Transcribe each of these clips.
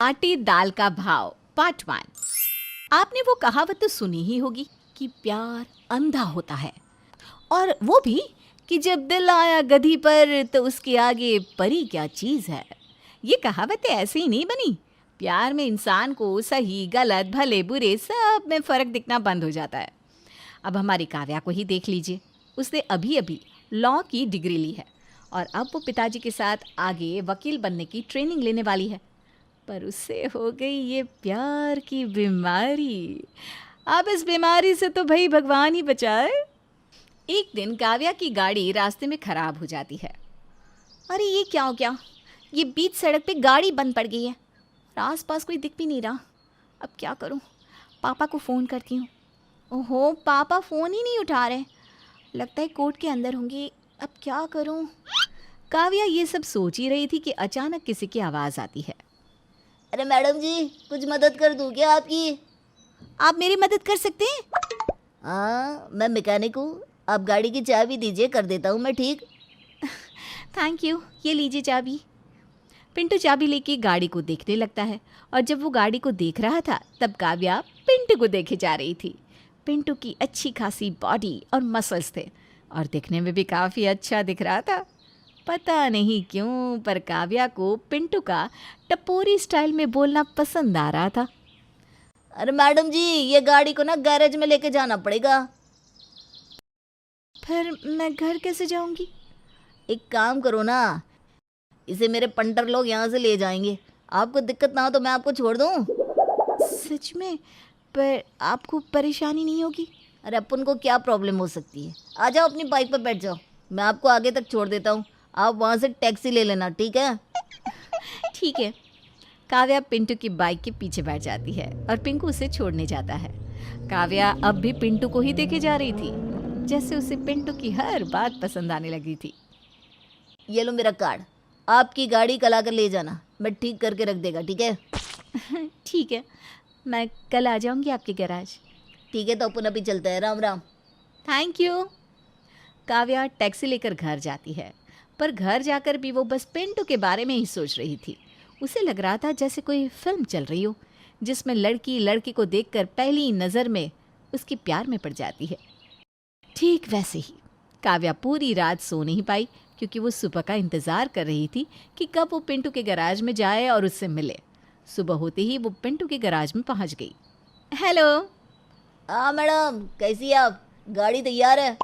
आटे दाल का भाव पार्ट 1। आपने वो कहावत तो सुनी ही होगी कि प्यार अंधा होता है, और वो भी कि जब दिल आया गधी पर तो उसके आगे परी क्या चीज़ है। ये कहावतें ऐसे ही नहीं बनी। प्यार में इंसान को सही गलत भले बुरे सब में फ़र्क दिखना बंद हो जाता है। अब हमारी काव्या को ही देख लीजिए। उसने अभी अभी लॉ की डिग्री ली है और अब वो पिताजी के साथ आगे वकील बनने की ट्रेनिंग लेने वाली है। पर उससे हो गई ये प्यार की बीमारी। अब इस बीमारी से तो भाई भगवान ही बचाए। एक दिन काव्या की गाड़ी रास्ते में ख़राब हो जाती है। अरे ये क्या हो गया? ये बीच सड़क पे गाड़ी बंद पड़ गई है। आस पास कोई दिख भी नहीं रहा। अब क्या करूं? पापा को फ़ोन करती हूँ। ओहो, पापा फ़ोन ही नहीं उठा रहे। लगता है कोर्ट के अंदर होंगे। अब क्या करूं? काव्या ये सब सोच ही रही थी कि अचानक किसी की आवाज़ आती है। अरे मैडम जी, कुछ मदद कर दूं क्या आपकी? आप मेरी मदद कर सकते हैं? हाँ, मैं मैकेनिक हूँ। आप गाड़ी की चाबी दीजिए, कर देता हूँ मैं ठीक। थैंक यू, ये लीजिए चाबी। पिंटू चाबी लेके गाड़ी को देखने लगता है, और जब वो गाड़ी को देख रहा था तब काव्या पिंटू को देखे जा रही थी। पिंटू की अच्छी खासी बॉडी और मसल्स थे और दिखने में भी काफ़ी अच्छा दिख रहा था। पता नहीं क्यों पर काव्या को पिंटू का टपोरी स्टाइल में बोलना पसंद आ रहा था। अरे मैडम जी, ये गाड़ी को ना गैरेज में लेके जाना पड़ेगा। फिर मैं घर कैसे जाऊंगी? एक काम करो ना, इसे मेरे पंटर लोग यहाँ से ले जाएंगे। आपको दिक्कत ना हो तो मैं आपको छोड़ दूँ। सच में? पर आपको परेशानी नहीं होगी? अरे अपन को क्या प्रॉब्लम हो सकती है? आ जाओ, अपनी बाइक पर बैठ जाओ, मैं आपको आगे तक छोड़ देता हूँ। आप वहाँ से टैक्सी ले लेना, ठीक है? ठीक है। काव्या पिंटू की बाइक के पीछे बैठ जाती है और पिंकू उसे छोड़ने जाता है। काव्या अब भी पिंटू को ही देखे जा रही थी, जैसे उसे पिंटू की हर बात पसंद आने लगी थी। ये लो मेरा कार्ड, आपकी गाड़ी कल आकर ले जाना, मैं ठीक करके रख देगा, ठीक है? ठीक है, मैं कल आ जाऊंगी आपके गैराज। ठीक है, तो अपन अभी चलते हैं। Ram Ram. Thank you. Kavya taxi लेकर घर जाती है, पर घर जाकर भी वो बस पिंटू के बारे में ही सोच रही थी। उसे लग रहा था जैसे कोई फिल्म चल रही हो, जिसमें लड़की लड़के को देखकर पहली नज़र में उसके प्यार में पड़ जाती है। ठीक वैसे ही काव्या पूरी रात सो नहीं पाई, क्योंकि वो सुबह का इंतज़ार कर रही थी कि कब वो पिंटू के गैराज में जाए और उससे मिले। सुबह होते ही वो पिंटू के गैराज में पहुंच गई। हेलो। हाँ मैडम, कैसी है आप? गाड़ी तैयार है।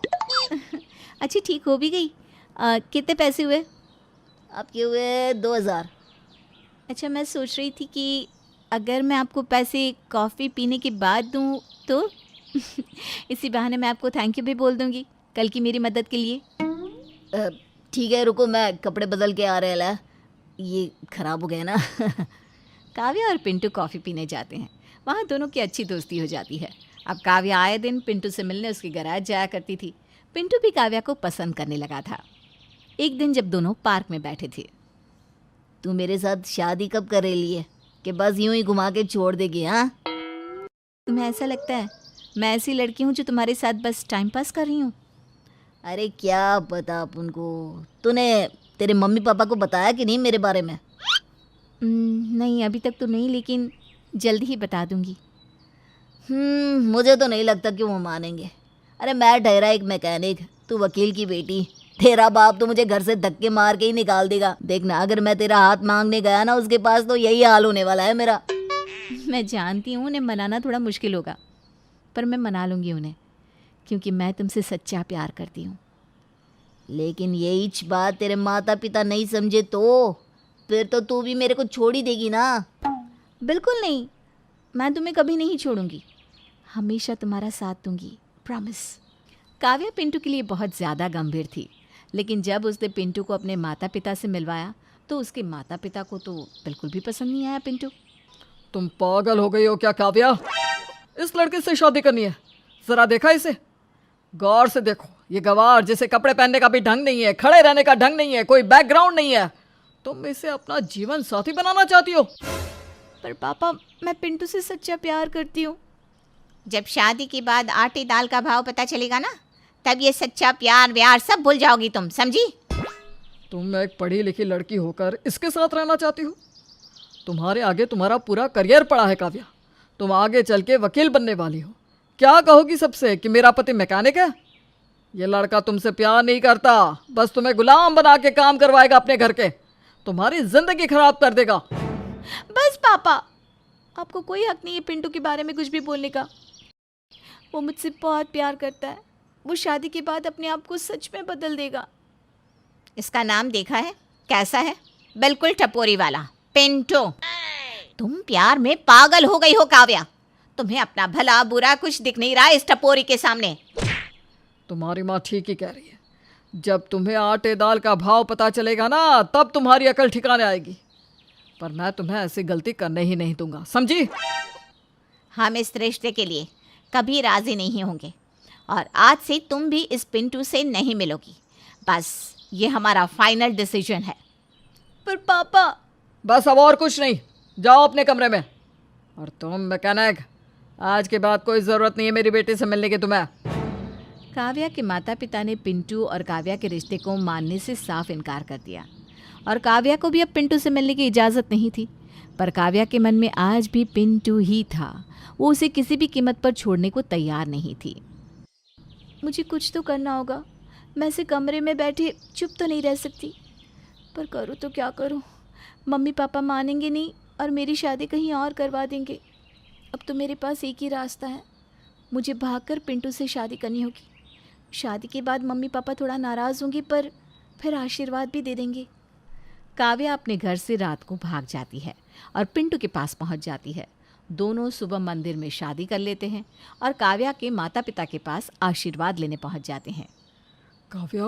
अच्छी, ठीक हो भी गई। कितने पैसे हुए? आपके हुए 2000। अच्छा, मैं सोच रही थी कि अगर मैं आपको पैसे कॉफ़ी पीने के बाद दूं तो इसी बहाने मैं आपको थैंक यू भी बोल दूंगी कल की मेरी मदद के लिए। ठीक है, रुको, मैं कपड़े बदल के आ रहे ला, ये खराब हो गए ना। काव्या और पिंटू कॉफ़ी पीने जाते हैं। वहाँ दोनों की अच्छी दोस्ती हो जाती है। अब काव्या आए दिन पिंटू से मिलने उसके गैराज जाया करती थी। पिंटू भी काव्या को पसंद करने लगा था। एक दिन जब दोनों पार्क में बैठे थे। तू मेरे साथ शादी कब कर रही है कि बस यूं ही घुमा के छोड़ देगी? हाँ, तुम्हें ऐसा लगता है मैं ऐसी लड़की हूँ जो तुम्हारे साथ बस टाइम पास कर रही हूँ? अरे क्या पता अपन को। तूने तेरे मम्मी पापा को बताया कि नहीं मेरे बारे में? नहीं, अभी तक तो नहीं, लेकिन जल्दी ही बता दूंगी। मुझे तो नहीं लगता कि वो मानेंगे। अरे मैं ठहरा एक मैकेनिक, तू वकील की बेटी। तेरा बाप तो मुझे घर से धक्के मार के ही निकाल देगा। देखना, अगर मैं तेरा हाथ मांगने गया ना उसके पास, तो यही हाल होने वाला है मेरा। मैं जानती हूँ उन्हें मनाना थोड़ा मुश्किल होगा, पर मैं मना लूँगी उन्हें, क्योंकि मैं तुमसे सच्चा प्यार करती हूँ। लेकिन यही बात तेरे माता पिता नहीं समझे तो फिर तो तू भी मेरे को छोड़ ही देगी ना। बिल्कुल नहीं, मैं तुम्हें कभी नहीं छोड़ूंगी, हमेशा तुम्हारा साथ दूंगी, प्रॉमिस। काव्या पिंटू के लिए बहुत ज़्यादा गंभीर थी, लेकिन जब उसने पिंटू को अपने माता पिता से मिलवाया तो उसके माता पिता को तो बिल्कुल भी पसंद नहीं आया पिंटू। तुम पागल हो गई हो क्या काव्या? इस लड़के से शादी करनी है? जरा देखा इसे, गौर से देखो। ये गवार, जिसे कपड़े पहनने का भी ढंग नहीं है, खड़े रहने का ढंग नहीं है, कोई बैकग्राउंड नहीं है। तुम इसे अपना जीवन साथी बनाना चाहती हो? पर पापा, मैं पिंटू से सच्चा प्यार करती हूँ। जब शादी के बाद आटे दाल का भाव पता चलेगा ना, तब ये सच्चा प्यार व्यार सब भूल जाओगी तुम, समझी? तुम एक पढ़ी लिखी लड़की होकर इसके साथ रहना चाहती हो? तुम्हारे आगे तुम्हारा पूरा करियर पड़ा है काव्या। तुम आगे चल के वकील बनने वाली हो। क्या कहोगी सबसे कि मेरा पति मैकेनिक है? ये लड़का तुमसे प्यार नहीं करता, बस तुम्हें गुलाम बना के काम करवाएगा अपने घर के। तुम्हारी जिंदगी खराब कर देगा। बस पापा, आपको कोई हक नहीं है पिंटू के बारे में कुछ भी बोलने का। वो मुझसे बहुत प्यार करता है। वो शादी के बाद अपने आप को सच में बदल देगा। इसका नाम देखा है कैसा है? बिल्कुल टपोरी वाला, पिंटू। तुम प्यार में पागल हो गई हो काव्या। तुम्हें अपना भला बुरा कुछ दिख नहीं रहा इस टपोरी के सामने। तुम्हारी माँ ठीक ही कह रही है। जब तुम्हें आटे दाल का भाव पता चलेगा ना, तब तुम्हारी अकल ठिकाने आएगी। पर मैं तुम्हें ऐसी गलती करने ही नहीं दूंगा, समझी? हम इस रिश्ते के लिए कभी राजी नहीं होंगे और आज से तुम भी इस पिंटू से नहीं मिलोगी। बस ये हमारा फाइनल डिसीजन है। पर पापा। बस अब और कुछ नहीं, जाओ अपने कमरे में। और तुम मैकेनिक, आज के बाद कोई ज़रूरत नहीं है मेरी बेटी से मिलने की तुम्हें। काव्या के माता पिता ने पिंटू और काव्या के रिश्ते को मानने से साफ इनकार कर दिया और काव्या को भी अब पिंटू से मिलने की इजाज़त नहीं थी। पर काव्या के मन में आज भी पिंटू ही था। वो उसे किसी भी कीमत पर छोड़ने को तैयार नहीं थी। मुझे कुछ तो करना होगा। मैं ऐसे कमरे में बैठे चुप तो नहीं रह सकती। पर करूँ तो क्या करूँ? मम्मी पापा मानेंगे नहीं और मेरी शादी कहीं और करवा देंगे। अब तो मेरे पास एक ही रास्ता है, मुझे भागकर पिंटू से शादी करनी होगी। शादी के बाद मम्मी पापा थोड़ा नाराज़ होंगे पर फिर आशीर्वाद भी दे देंगे। काव्या अपने घर से रात को भाग जाती है और पिंटू के पास पहुंच जाती है। दोनों सुबह मंदिर में शादी कर लेते हैं और काव्या के माता पिता के पास आशीर्वाद लेने पहुंच जाते हैं। काव्या,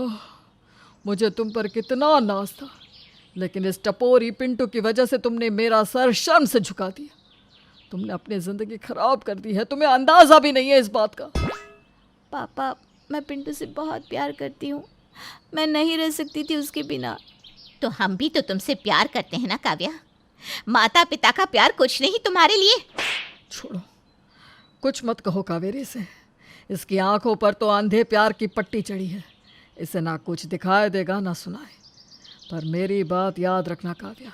मुझे तुम पर कितना नाज था, लेकिन इस टपोरी पिंटू की वजह से तुमने मेरा सर शर्म से झुका दिया। तुमने अपनी ज़िंदगी खराब कर दी है, तुम्हें अंदाज़ा भी नहीं है इस बात का। पापा, मैं पिंटू से बहुत प्यार करती हूँ। मैं नहीं रह सकती थी उसके बिना। तो हम भी तो तुमसे प्यार करते हैं ना काव्या। माता पिता का प्यार कुछ नहीं तुम्हारे लिए। छोड़ो, कुछ मत कहो कावेरी से। इसकी आंखों पर तो अंधे प्यार की पट्टी चढ़ी है। इसे ना कुछ दिखाई देगा ना सुनाए। पर मेरी बात याद रखना काव्या,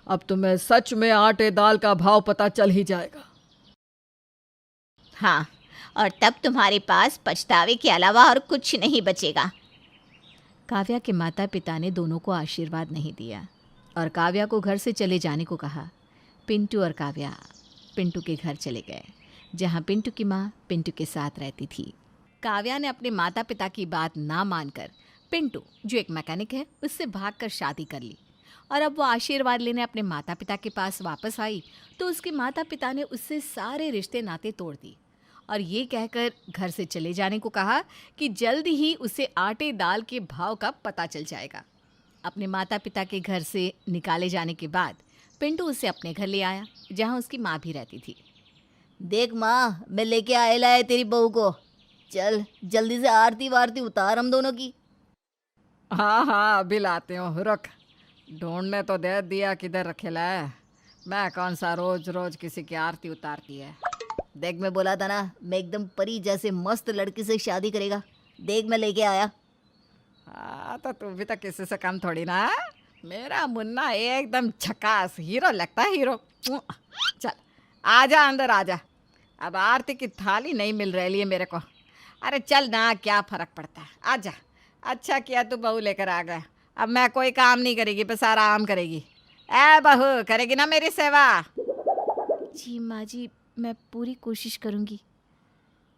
अब तुम्हें सच में आटे दाल का भाव पता चल ही जाएगा। हाँ, और तब तुम्हारे पास पछतावे के अलावा और कुछ नहीं बचेगा। काव्या के माता पिता ने दोनों को आशीर्वाद नहीं दिया और काव्या को घर से चले जाने को कहा। पिंटू और काव्या पिंटू के घर चले गए, जहाँ पिंटू की माँ पिंटू के साथ रहती थी। काव्या ने अपने माता पिता की बात ना मानकर पिंटू, जो एक मैकेनिक है, उससे भागकर शादी कर ली। और अब वो आशीर्वाद लेने अपने माता पिता के पास वापस आई तो उसके माता पिता ने उससे सारे रिश्ते नाते तोड़ दिए और ये कहकर घर से चले जाने को कहा कि जल्द ही उसे आटे दाल के भाव का पता चल जाएगा। अपने माता पिता के घर से निकाले जाने के बाद पिंटू उसे अपने घर ले आया, जहाँ उसकी माँ भी रहती थी। देख माँ, मैं लेके आए लाए तेरी बहू को। चल जल्दी से आरती वारती उतार हम दोनों की। हाँ हाँ, अभी लाते हो, रुक। ढूंढने तो दे दिया किधर रखेला है। मैं कौन सा रोज रोज किसी की आरती उतारती है। देख, मैं बोला था ना, मैं एकदम परी जैसे मस्त लड़की से शादी करेगा। देख मैं लेके आया। हाँ, तो तू भी तो किसी से कम थोड़ी ना। मेरा मुन्ना एकदम झकास हीरो लगता है, हीरो। चल आजा, अंदर आजा। अब आरती की थाली नहीं मिल रही है मेरे को। अरे चल ना, क्या फ़र्क पड़ता है, आजा। अच्छा किया तू बहू लेकर आ गया। अब मैं कोई काम नहीं करेगी, बस आराम करेगी। ए बहू, करेगी ना मेरी सेवा? जी माँ जी, मैं पूरी कोशिश करूँगी।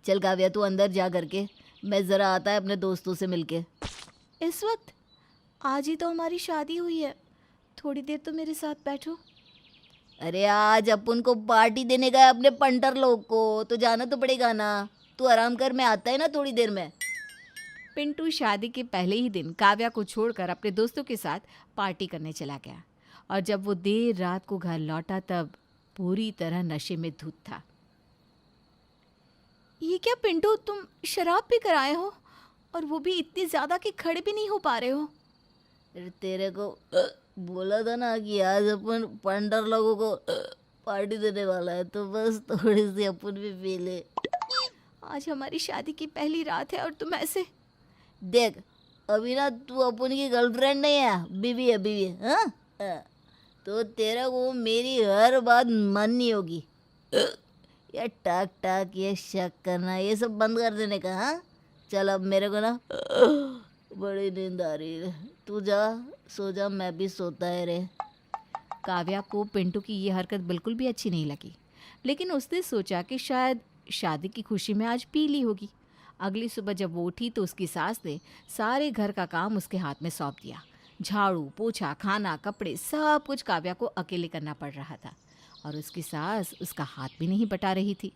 चल काव्या, तू अंदर जा करके, मैं ज़रा आता है अपने दोस्तों से मिलके। इस वक्त? आज ही तो हमारी शादी हुई है, थोड़ी देर तो मेरे साथ बैठो। अरे आज अपन को पार्टी देने का है अपने पंटर लोग को, तो जाना तो पड़ेगा ना। तू आराम कर, मैं आता है ना थोड़ी देर में। पिंटू शादी के पहले ही दिन काव्या को छोड़कर अपने दोस्तों के साथ पार्टी करने चला गया और जब वो देर रात को घर लौटा तब पूरी तरह नशे में धुत था। ये क्या पिंटू, तुम शराब पी कर आए हो और वो भी इतनी ज़्यादा कि खड़े भी नहीं हो पा रहे हो। तेरे को बोला था ना कि आज अपन पंटर लोगों को पार्टी देने वाला है, तो बस थोड़ी सी अपन भी पी ले। आज हमारी शादी की पहली रात है और तुम ऐसे। देख, अभी ना तू अपन की गर्लफ्रेंड नहीं है, बीवी है, बीवी है। हाँ? तो तेरा को मेरी हर बात माननी होगी। ये टाक टाक, ये शक करना, ये सब बंद कर देने का। हाँ, चल अब मेरे को ना बड़ी नींद आ रही है, तू जा सो जा, मैं भी सोता है रे। काव्या को पिंटू की ये हरकत बिल्कुल भी अच्छी नहीं लगी, लेकिन उसने सोचा कि शायद शादी की खुशी में आज पी ली होगी। अगली सुबह जब वो उठी तो उसकी सास ने सारे घर का काम उसके हाथ में सौंप दिया। झाड़ू, पोछा, खाना, कपड़े, सब कुछ काव्या को अकेले करना पड़ रहा था और उसकी सास उसका हाथ भी नहीं बटा रही थी।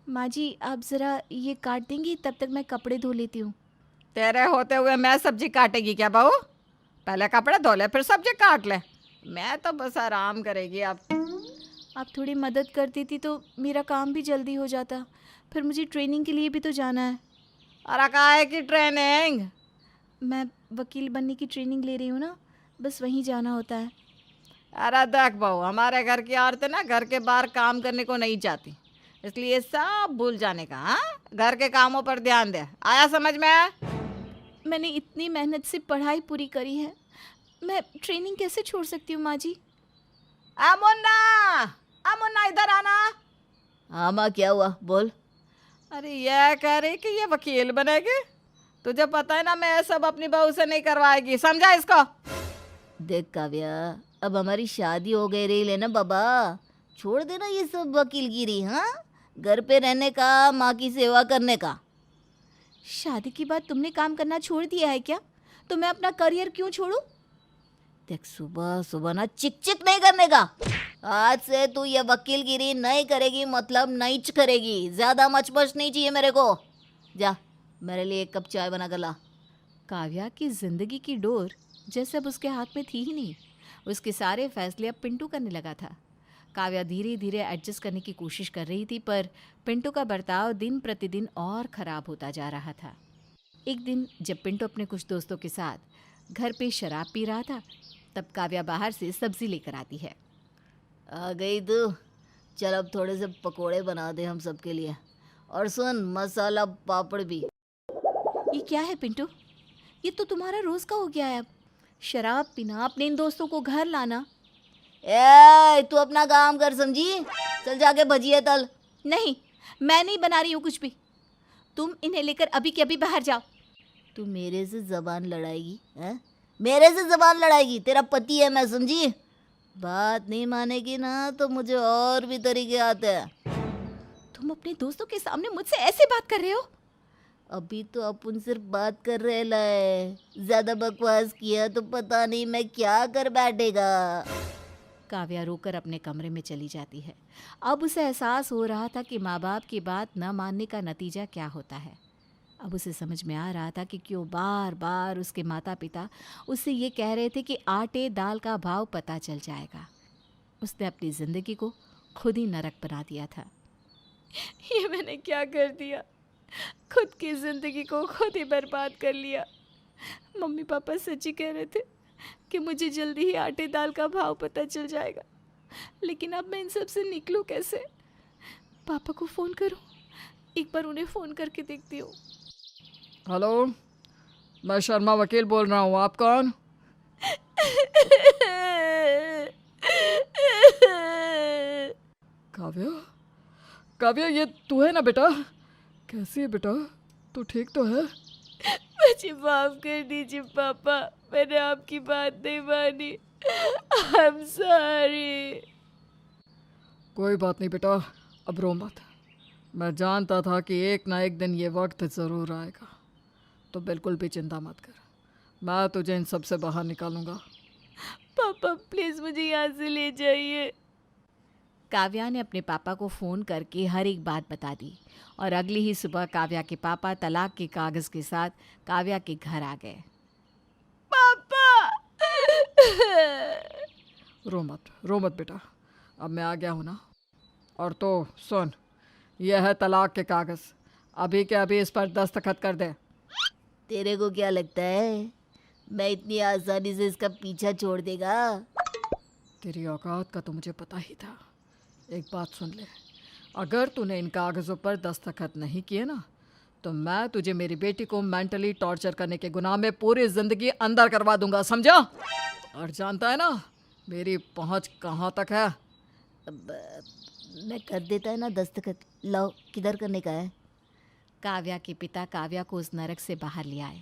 माँ जी, आप ज़रा ये काट देंगी, तब तक मैं कपड़े धो लेती हूँ। तेरे होते हुए मैं सब्जी काटेगी क्या बहू? पहले कपड़े धो ले फिर सब्जी काट ले। मैं तो बस आराम करेगी अब। आप थोड़ी मदद कर देती तो मेरा काम भी जल्दी हो जाता, फिर मुझे ट्रेनिंग के लिए भी तो जाना है। अरे काहे की ट्रेनिंग? मैं वकील बनने की ट्रेनिंग ले रही हूँ ना, बस वहीं जाना होता है। अरे देख बहू, हमारे घर की औरतें ना घर के बाहर काम करने को नहीं चाहती, इसलिए सब भूल जाने का। हाँ, घर के कामों पर ध्यान दे। आया समझ में? मैंने इतनी मेहनत से पढ़ाई पूरी करी है, मैं ट्रेनिंग कैसे छोड़ सकती हूँ माँ जी? अमुन्ना इधर आना। हाँ माँ, क्या हुआ, बोल। अरे ये कह रही कि ये वकील बनेगी। तुझे पता है ना, मैं ये सब अपनी बहू से नहीं करवाएगी, समझा इसको? देख काव्या, अब हमारी शादी हो गई रही लेना बाबा, छोड़ देना ये सब वकीलगिरी। हाँ, घर पे रहने का, माँ की सेवा करने का। शादी के बाद तुमने काम करना छोड़ दिया है क्या? तो मैं अपना करियर क्यों छोड़ूं? देख, सुबह सुबह ना चिक चिक नहीं करने का। आज से तू ये वकीलगिरी नहीं करेगी, मतलब नहीं करेगी। ज्यादा मचमच नहीं चाहिए मेरे को। जा मेरे लिए एक कप चाय बना कर ला। काव्या की जिंदगी की डोर जैसे अब उसके हाथ में थी ही नहीं। उसके सारे फैसले अब पिंटू करने लगा था। काव्या धीरे धीरे एडजस्ट करने की कोशिश कर रही थी, पर पिंटू का बर्ताव दिन प्रतिदिन और ख़राब होता जा रहा था। एक दिन जब पिंटू अपने कुछ दोस्तों के साथ घर पे शराब पी रहा था, तब काव्या बाहर से सब्जी लेकर आती है। आ गई तू, चल अब थोड़े से पकोड़े बना दे हम सबके लिए, और सुन, मसाला पापड़ भी। ये क्या है पिंटू? ये तो तुम्हारा रोज़ का हो गया है अब। शराब पीना, अपने इन दोस्तों को घर लाना। ए, तू अपना काम कर, समझी? चल जाके भजिए तल। नहीं, मैं नहीं बना रही हूँ कुछ भी। तुम इन्हें लेकर अभी के अभी बाहर जाओ। तू मेरे से जबान लड़ाएगी? हैं? मेरे से जबान लड़ाएगी? तेरा पति है मैं, समझी? बात नहीं मानेगी ना तो मुझे और भी तरीके आते हैं। तुम अपने दोस्तों के सामने मुझसे ऐसे बात कर रहे हो? अभी तो अपन सिर्फ बात कर रहे लाए, ज्यादा बकवास किया तो पता नहीं मैं क्या कर बैठेगा। काव्या रोकर अपने कमरे में चली जाती है। अब उसे एहसास हो रहा था कि माँ बाप की बात न मानने का नतीजा क्या होता है। अब उसे समझ में आ रहा था कि क्यों बार बार उसके माता पिता उससे ये कह रहे थे कि आटे दाल का भाव पता चल जाएगा। उसने अपनी ज़िंदगी को खुद ही नरक बना दिया था। ये मैंने क्या कर दिया? खुद की ज़िंदगी को खुद ही बर्बाद कर लिया। मम्मी पापा सच ही कह रहे थे कि मुझे जल्दी ही आटे दाल का भाव पता चल जाएगा, लेकिन अब मैं इन सब से निकलूं कैसे? पापा को फ़ोन करूं? एक बार उन्हें फ़ोन करके देखती हूँ। हेलो, मैं शर्मा वकील बोल रहा हूँ, आप कौन? काव्या, काव्या ये तू है ना बेटा? कैसी है बेटा, तू ठीक तो है? मुझे माफ कर दीजिए पापा, मैंने आपकी बात नहीं मानी। I am sorry. कोई बात नहीं बेटा, अब रो मत। मैं जानता था कि एक ना एक दिन ये वक्त ज़रूर आएगा, तो बिल्कुल भी चिंता मत कर। मैं तुझे इन सब से बाहर निकालूंगा। पापा प्लीज़ मुझे यहाँ से ले जाइए। काव्या ने अपने पापा को फ़ोन करके हर एक बात बता दी और अगली ही सुबह काव्या के पापा तलाक के कागज़ के साथ काव्या के घर आ गए। पापा! रो मत बेटा, अब मैं आ गया हूँ ना। और तो सुन, यह है तलाक के कागज़, अभी के अभी इस पर दस्तखत कर दे। तेरे को क्या लगता है मैं इतनी आसानी से इसका पीछा छोड़ देगा? तेरी औकात का तो मुझे पता ही था। एक बात सुन ले, अगर तूने इन कागज़ों पर दस्तखत नहीं किए ना, तो मैं तुझे मेरी बेटी को मेंटली टॉर्चर करने के गुनाह में पूरी ज़िंदगी अंदर करवा दूंगा, समझा? और जानता है ना, मेरी पहुंच कहाँ तक है? मैं कर देता है ना दस्तखत। लो, किधर करने का है? काव्या के पिता काव्या को उस नरक से बाहर ले आए।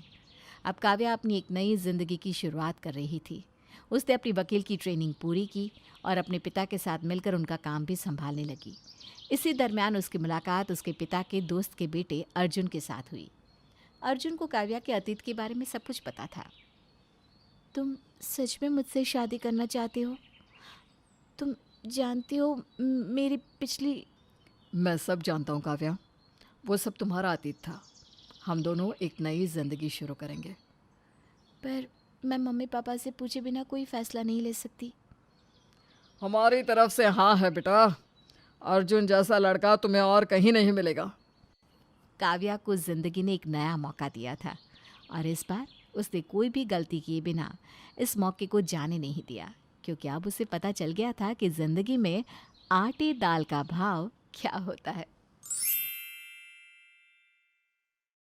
अब काव्या अपनी एक नई जिंदगी की शुरुआत कर रही थी। उसने अपनी वकील की ट्रेनिंग पूरी की और अपने पिता के साथ मिलकर उनका काम भी संभालने लगी। इसी दरमियान उसकी मुलाकात उसके पिता के दोस्त के बेटे अर्जुन के साथ हुई। अर्जुन को काव्या के अतीत के बारे में सब कुछ पता था। तुम सच में मुझसे शादी करना चाहते हो? तुम जानती हो मेरी पिछली... मैं सब जानता हूँ काव्या, वो सब तुम्हारा अतीत था। हम दोनों एक नई जिंदगी शुरू करेंगे। पर मैं मम्मी पापा से पूछे बिना कोई फैसला नहीं ले सकती। हमारी तरफ से हाँ है बेटा। अर्जुन जैसा लड़का तुम्हें और कहीं नहीं मिलेगा। काव्या को जिंदगी ने एक नया मौका दिया था और इस बार उसने कोई भी गलती किए बिना इस मौके को जाने नहीं दिया, क्योंकि अब उसे पता चल गया था कि जिंदगी में आटे दाल का भाव क्या होता है।